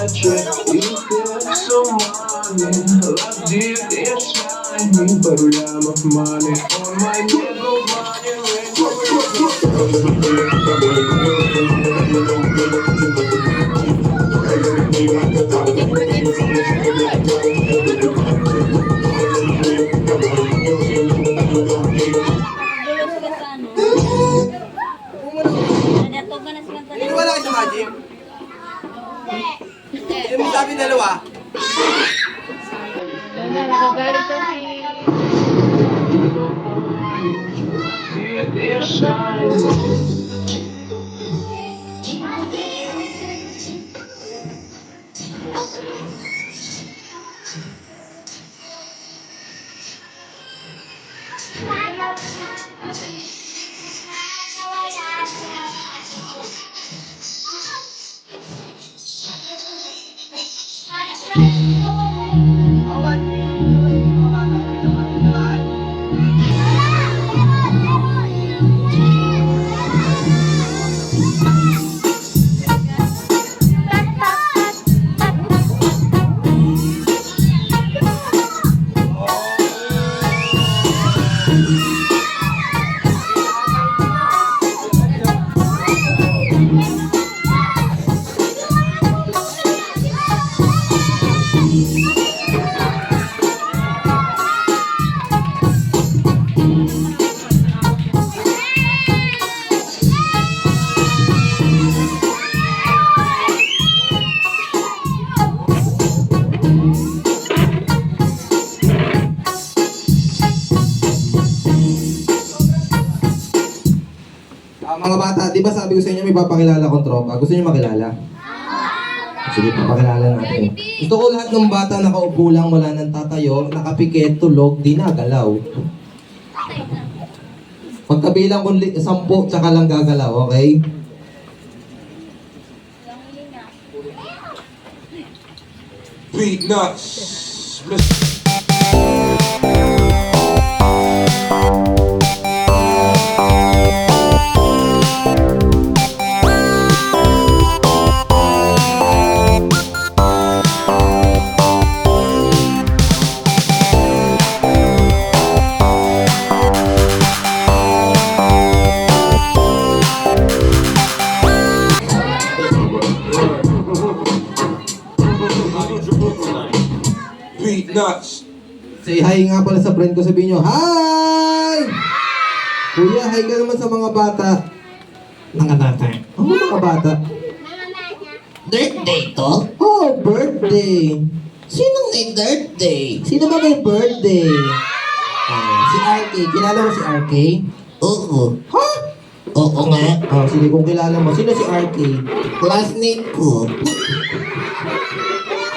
check. You feel so money. Love deep, it's mine. But of money on my nigga Wala kayo sa magic? Yung sabi dalawa? Mga bata, di ba sabi ko sa inyo may papakilala kong tropa? Gusto niyo makilala? Sige, papakilala natin. Gusto ko lahat ng bata nakaupo lang, wala nang tatayo, nakapikit, tulog, di nagalaw. Pagkabilang kung 10, tsaka lang gagalaw, okay? Beat nuts. Beat nuts. Say hi nga pala sa friend ko, sabihin nyo, hi! Kuya, hi ka naman sa mga bata. Mga bata. Ano mga bata? Birthday to? Oh, birthday! Sinong may birthday? Sino ba may birthday? Si RK. Kilala mo si RK? Oo. Ha? Oo nga. Oh, sige, kung kilala mo. Sino si RK? Classmate ko.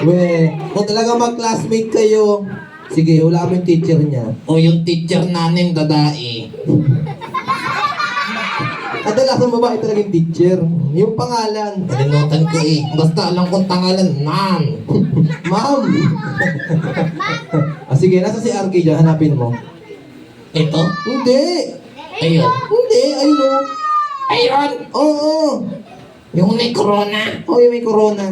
We, kung talaga mag-classmate kayo, sige, wala kami yung teacher niya. O yung teacher namin dadae. Kadalasan babae talaga yung teacher. Yung pangalan. Kalimutan ko eh. Basta alam kong tangalan, ma'am. Ma'am! Sige, nasa si RK dyan, hanapin mo. Ito? Hindi! Ayun. Hindi, ayun o. Ayun! Oo. Yung may corona. Oh, yung may corona.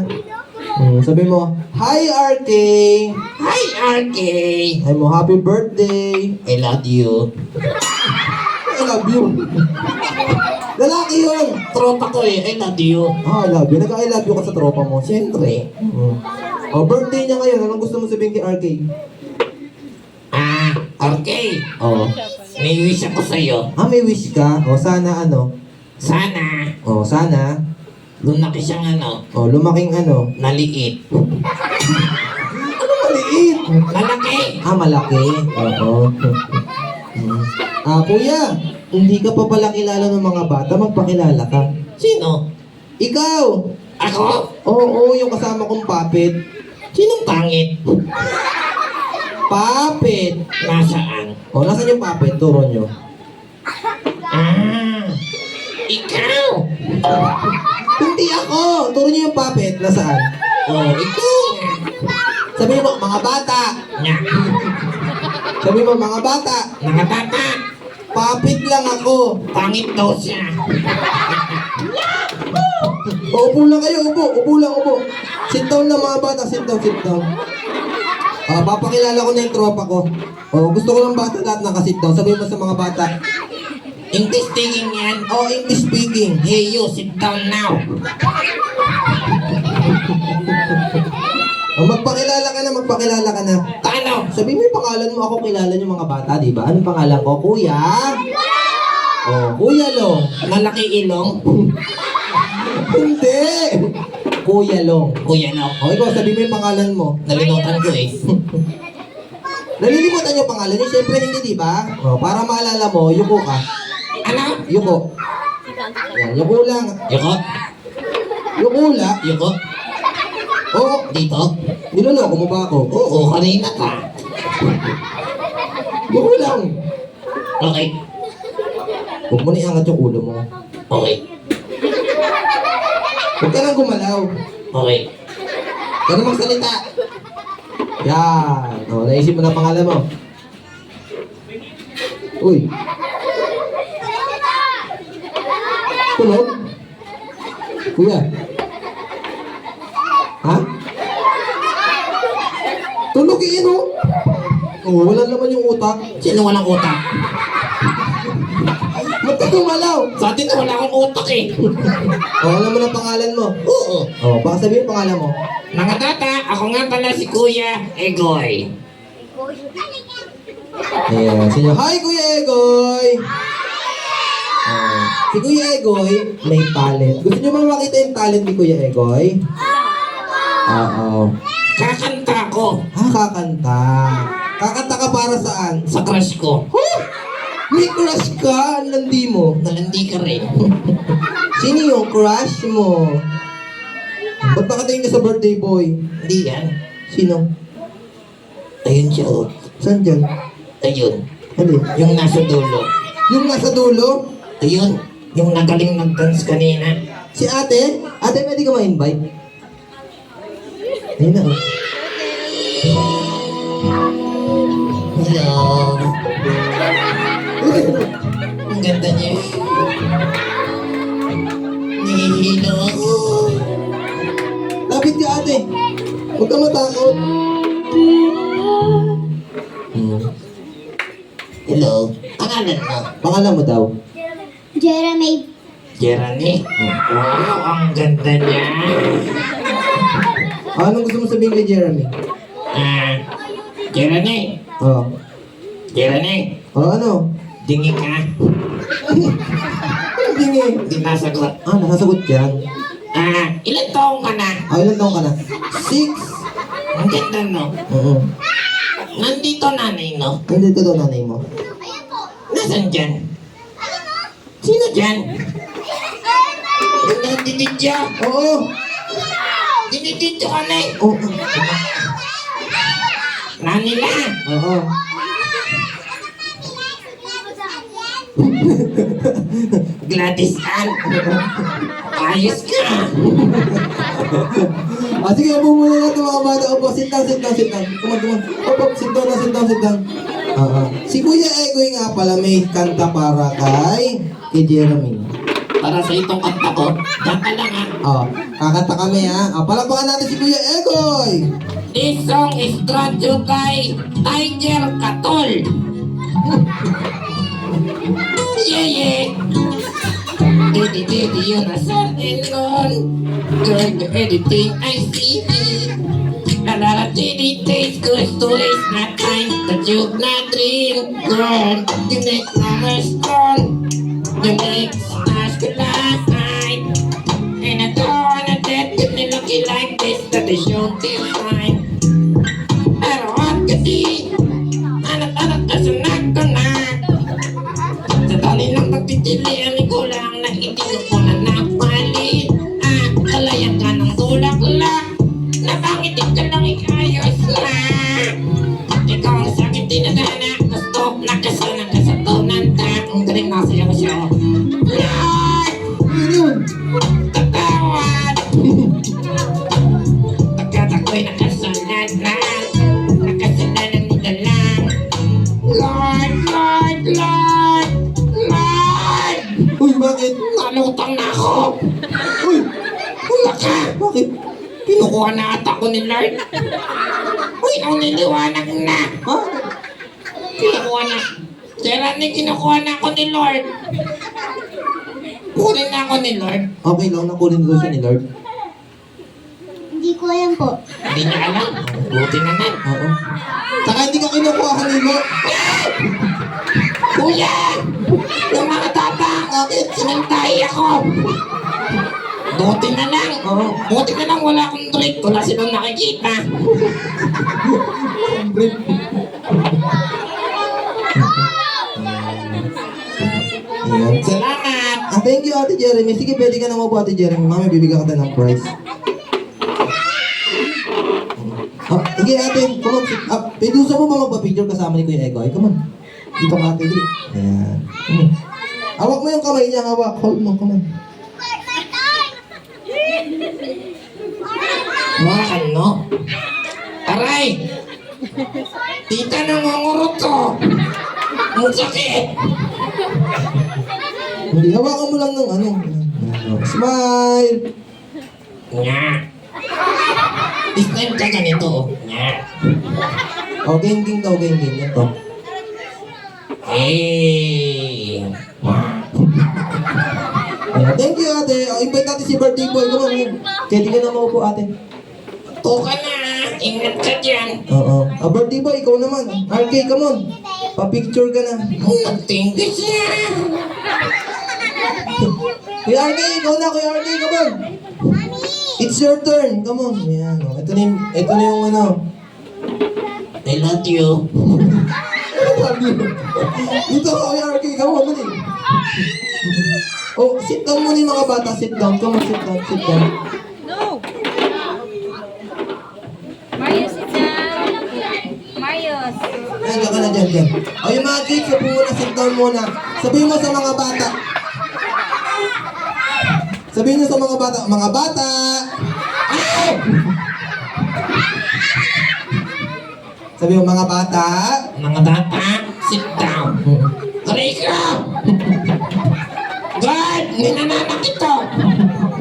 Sabi mo, hi RK! Hi, RK! Ay mo, happy birthday! I love you. I love you! Lalaki yun! Tropa ko eh, I love you. Ah, I love you. Nag-I love you ka sa tropa mo. Siyempre. Oh, birthday niya ngayon. Anong gusto mo sabihin kay RK? RK. Oh. May wish ako sa'yo. Ah, may wish ka? Oh, sana ano? Sana, Oh, sana. lumaki siyang ano, Oh, lumaking ano? naliit. Ano maliit? Malaki! Ah, malaki. Oo. Kuya, hindi ka pa pala kilala ng mga bata. Magpakilala ka. Sino? Ikaw! Ako? Oo, yung kasama kong puppet. Sinong pangit? Puppet! Nasaan? Oh, nasan yung puppet? Turo nyo. Ikaw! Hindi ako! Turo nyo yung puppet. Nasaan? Oh, ikaw! Sabi mo, mga bata! Nya! Sabi mo, mga bata! Mga bata! Puppet lang ako! Pangit daw siya! O, upo lang kayo, upo. Upo lang, upo. Sit down na mga bata, sit down, sit down. Papakilala ko na yung tropa ko. Gusto ko lang bata lahat nakasit down. Sabihin mo sa mga bata. English speaking yan. English speaking. Hey, you, sit down now. Magpakilala ka na, magpakilala ka na. Ano? Sabihin mo yung pangalan mo, ako kilala yung mga bata, di ba? Anong pangalan ko? Kuya? Kuya Long. Malaki ilong. Hindi! Kuya Long. Kuya, no? Ikaw, sabihin mo yung pangalan mo. Nalimutan ko eh. Nalilimutan yung pangalan niyo? Siyempre hindi, di ba? Para maalala mo, yuko ka. Ano? Yuko. Yan, yuko lang. Yuko? Yuko lang. Yuko? Oo. Dito? Niloloko mo ba ako? Oo, kanina ka. Yuko lang. Okay. Huwag mo na iangat yung ulo mo. Okay. Huwag ka nang gumalaw. Okay. Huwag ka nang magsalita. Yan. Naisip mo na pangalan mo. Uy. Tulog? Kuya. Ha? Tulog iyan o. Wala naman yung utak. Sino walang utak? Ba't ka gumalaw? Sa atin wala akong utak eh. Alam mo na pangalan mo. Oo. Baka sabihin yung pangalan mo. Mga tata, ako nga pala si Kuya Egoy. Ayan, sinyo. Hi, Kuya Egoy! Si Kuya Egoy, may talent. Gusto niyo ba makita yung talent ni Kuya Egoy? Oo. Kakanta ko Kakanta. Kakanta ka para saan? sa crush ko. May crush ka? Landi mo. Nalandi ka rin. Sino yung crush mo? Ba't nakatingin ka sa birthday boy? Hindi yan. Sino? Ayun siya oh. Saan dyan? Ayun. Ano? Yung nasa dulo. Yung nasa dulo? Ayun. Yung nagaling nag-dance kanina. Si ate? Ate, pwede ka ma-invite? Ayun na. Hello. Ang ganda niya. Nihihilo ako. Lapit ka ate. Huwag ka matakot. Hello. Pangalan mo? Pangalan mo daw. Jeremy. Jeremy. Wow, ang ganda niya. Anong gusto mo sabihin kay Jeremy? Jeremy. Jeremy. Jeremy. Ano? Dingi ka. Hindi nga. Hindi nasagot. Nakasagot yan. Ilan taong ka na? Ilan taong ka na? 6. Ang ganda no. Oo. Nandito nanay no. Nandito daw nanay mo. Nasaan dyan? Sino dyan? Dinididyo. Oo. Dinididyo ka na eh. Oo. Nanila. Oo. Gladys Ann. Ayos ka. Sige, bumuli na ito mga bata. Opo, sit down. Come on. Opo, sit down. Si Kuya Egoy nga pala may kanta para kay Jeremy. Para sa itong kanta ko, dyan ka lang ha. Kakanta kami ha. Palakpakan natin si Kuya Egoy. This song is brought to you by Tiger Katol. Yeah. Didi, you're a certain one. Girl, anything I see. La, didi, taste good to waste my time. But you've not dream, girl. You make my strong. You make stars good last night. And I don't wanna dead with me looking like this. That is your design. Pero at kasi, anak-anak kasi nak-anak. Sa dali ng pagtitilian ko lang na hindi ko na napalit. Kalayan ka ng tulak-lak. Napangiti ka lang ikayos na. Ikaw ang sakit tinadana. Gusto na kasana ka sa tunanta. Ang galing nasa ko siya. Lord! Tatawad! Pagkat ako'y nakasalanan. Nakasalanan mo na lang. Lord! Uy, bakit? Nalutang na ako! Uy! ako ni Lord. Uy, naniniwanag na. Ha? Kinukuha na. Geraldine, kinukuha na ako ni Lord. Kunin na ako ni Lord. Okay lang, nakunin ko siya ni Lord. Hindi ko alam po. Hindi niya alam. Buti naman. Oo. Saka hindi ka kinukuha ni Lord. Kuya! Yung mga tatak, sinantay ako. Buti na lang. Oo. Buti na lang wala akong trip. Wala silang nakikita. Ayan. Salamat. Thank you, Ate Jeremy. Sige, pwede ka naman po, Ate Jeremy. Mami, bibigyan kita ng prize. Sige, ate. Come on. Pwede gusto mo ba magpa-picture kasama ni Kuya Egoy? Come on. Dito ka, ate. Dito. Ayan. Hawak mo yung kamay niya. Hawak. Hold mo. Come on. Mga ano? Aray! Tita, nangungurot ko. Ang sakit. Hindi, hawakan mo lang ng ano. Smile! Nga. This time ka ganito. Nga. Oh, geng-geng daw, geng-geng. Yan to. Eh. Ayan. Thank you, ate. Invite natin si birthday boy. Come on. Pwede ka na maupo, ate. Tuka na. Ingat ka dyan. Oo. Birthday boy, ikaw naman. RK, come on. Pa-picture ka na. Nagtinggis na. Kuya RK, ikaw na. Kuya RK, come on. It's your turn. Come on. Ayan. Oh. Ito na yung ano. I love you. Dito ka, Kuya RK. Come on, dali. Oh, sit down muna yung mga bata. Sit down. Come on, sit down. Sit down. Marius, sit down. Marius. Ayan ka na dyan. O, yung mga kids, sabi mo na, sit down muna. Sabihin mo sa mga bata. Sabihin mo sa mga bata, Ah! Sabi mo, mga bata. Mga bata, sit down. Aray ka. God, ninananak ito.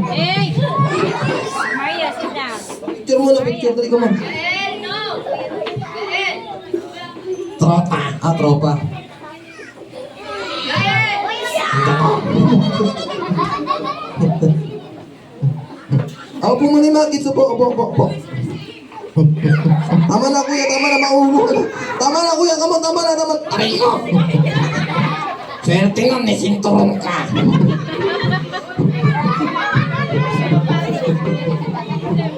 Hey! Marius, sit down. Picture muna, picture. Dali ko mo. Tropa. Tropa. Opo muna yung mga kids. Opo. Tama na, kuya. Tama na, maulo ka na. Tama na, kuya. Tama na. Aray ko. Swerte nga, may sinturon ka.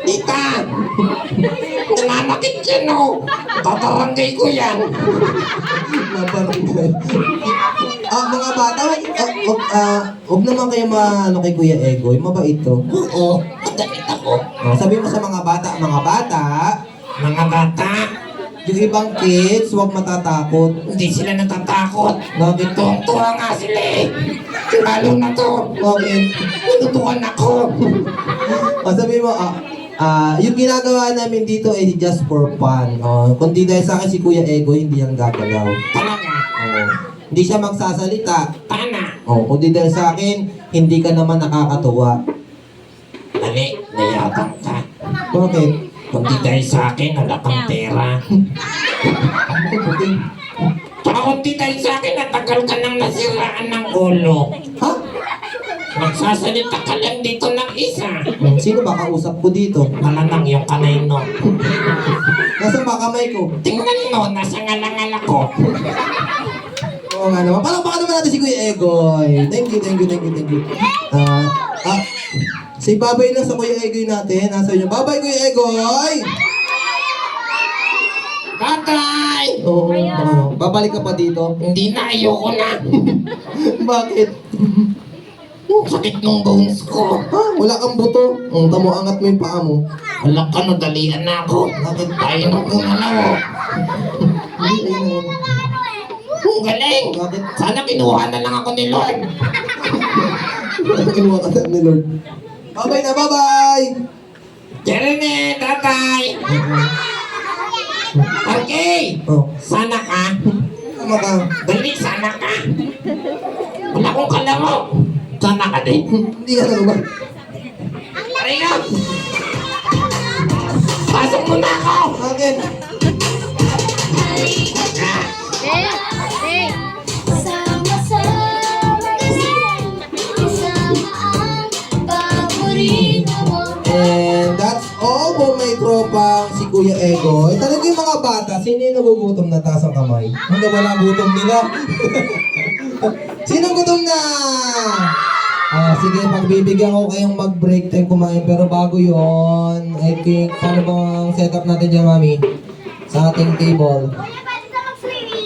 Tita! Nananakit yan, oh. Tatarangay ko yan. Nabarangay. Mga bata, wag naman kayo ano kay Kuya Egoy. Mabait to. Oo, madamit ako. Sabi mo sa mga bata, Mga bata, yung ibang kids, wag matatakot. hindi sila natatakot. Bakit to? Tuwang-tuwa nga sila eh. Lalo na to. Bakit? Pinutuan ako. Sabi mo, yung ginagawa namin dito ay just for fun. Kundi dahil sa akin si Kuya Egoy, hindi yan gagalaw. Talaga. Hindi siya magsasalita. Tana. Kundi dahil sa akin, hindi ka naman nakakatuwa. Dali, nayabang ka. Bakit? Kundi dahil sa akin, wala kang pera. Okay. Tsaka kundi dahil sa akin, natagal ka nang nasiraan ng ulo. Ha? Magsasalita ka lang dito ng isa. Sino ba kausap ko dito? Malamang yung kanay no. Nasaan ba kamay ko? Tingnan mo, nasa ngalangal ako. Oo nga naman. Palakpakan naman natin si Kuya Egoy. Thank you. Say babay lang sa Kuya Egoy natin. Nasa inyo. Babay, Kuya Egoy! Tatay! Oo. Babalik ka pa dito. Hindi na, ayoko na. Bakit? Sakit ng bones ko. Wala kang buto. Tamo, angat mo yung paa mo. Wala ka, nadalian na ako. Bakit? Tayo na kung ano. Hindi, ayun. Ang galing. Bakit? Sana kinuha na lang ako ni Lord. Kinuha ka na ni Lord. Babay na, bye-bye! Jeremy, tatay. Okay. Oh, Sana ka. tama ka. Dali, sana ka. Wala akong kalaro. Sana ka din. Hindi ka na naman. Aray ka. natin. Sama-sama kasi kasama ang paborito mo. And that's all po may tropang si Kuya Ego. Talaga yung mga bata, sino yung nagugutom na taas ang kamay? Hindi, wala gutom nila. Sinong gutom na? Sige, pagbibigyan ko kayong mag-break time kumain. Pero bago yon, I think, paano bang setup natin dyan, Mami? Sa ating table.